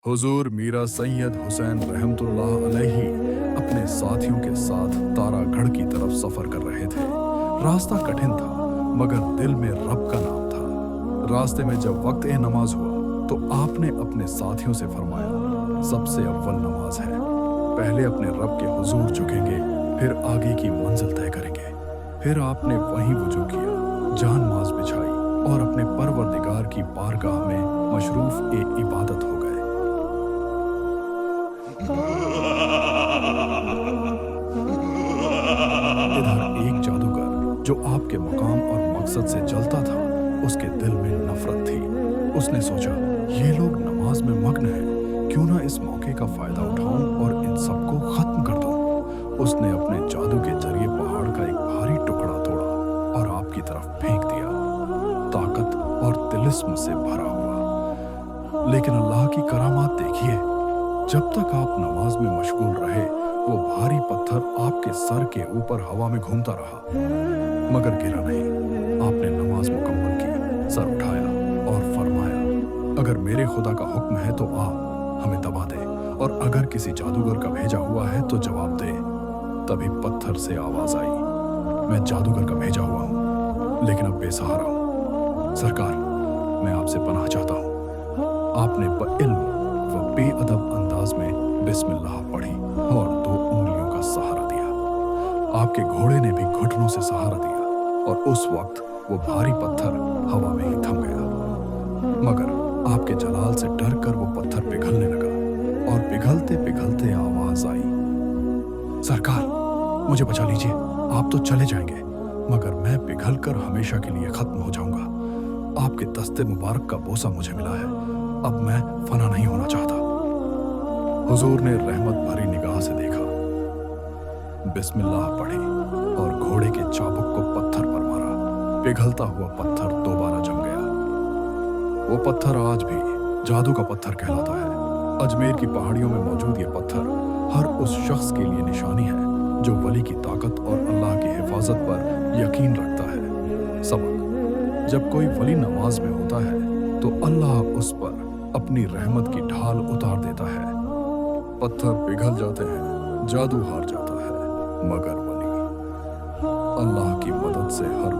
हुजूर मीरा सैयद हुसैन रहमतुल्लाह अलैहि अपने साथियों के साथ तारागढ़ की तरफ सफर कर रहे थे। रास्ता कठिन था मगर दिल में रब का नाम था। रास्ते में जब वक्त नमाज हुआ तो आपने अपने साथियों से फरमाया, सबसे अव्वल नमाज है। पहले अपने रब के हुजूर झुकेंगे, फिर आगे की मंजिल तय करेंगे। फिर आपने वहीं वुजू किया, जान माज बिछाई और अपने परवरदिगार की बारगाह में मशरूफ इबादत हो गए। इधर एक जादूगर जो आपके मकाम और मकसद से जलता था, उसके दिल में नफरत थी। उसने सोचा, ये लोग नमाज में मग्न हैं, क्यों ना इस मौके का फायदा उठाऊं और इन सबको खत्म कर दूं। उसने अपने जादू के जरिए पहाड़ का एक भारी टुकड़ा तोड़ा और आपकी तरफ फेंक दिया, ताकत और तिलिस्म से भरा हुआ। लेकिन अल्लाह की करामात देखिए, जब तक आप नमाज में मशगूल रहे, वो भारी पत्थर आपके सर के ऊपर हवा में घूमता रहा मगर गिरा नहीं। आपने नमाज मुकम्मल की, सर उठाया और फरमाया, अगर मेरे खुदा का हुक्म है तो आ, हमें दबा दे, और अगर किसी जादूगर का भेजा हुआ है तो जवाब दे। तभी पत्थर से आवाज आई, मैं जादूगर का भेजा हुआ हूं, लेकिन अब बेसहारा हूं। सरकार, मैं आपसे पनाह चाहता हूं। आपने बइल्म व बेअदब अंदाज में बिस्मिल्लाह पढ़ी और 2 उंगलियों का सहारा दिया। आपके घोड़े ने भी घुटनों से सहारा दिया और उस वक्त वो भारी पत्थर हवा में ही थम गया। मगर आपके जलाल से डर कर वो पत्थर पिघलने लगा और पिघलते पिघलते आवाज आई, सरकार, मुझे बचा लीजिए। आप तो चले जाएंगे मगर मैं पिघल कर हमेशा के लिए खत्म हो जाऊंगा। आपके दस्ते मुबारक का बोसा मुझे मिला है, अब मैं फना नहीं होना चाहता। हुजूर ने रहमत भरी निगाह से देखा, बिस्मिल्लाह पढ़ी और घोड़े के चाबुक को पत्थर पर मारा। पिघलता हुआ पत्थर दोबारा जम गया। वो पत्थर आज भी जादू का पत्थर कहलाता है। अजमेर की पहाड़ियों में मौजूद ये पत्थर हर उस शख्स के लिए निशानी है जो वली की ताकत और अल्लाह की हिफाजत पर यकीन रखता है। सबक, जब कोई वली नमाज में होता है तो अल्लाह उस पर अपनी रहमत की ढाल उतार देता है। पत्थर पिघल जाते हैं, जादू हार जाता है, मगर वली अल्लाह की मदद से हर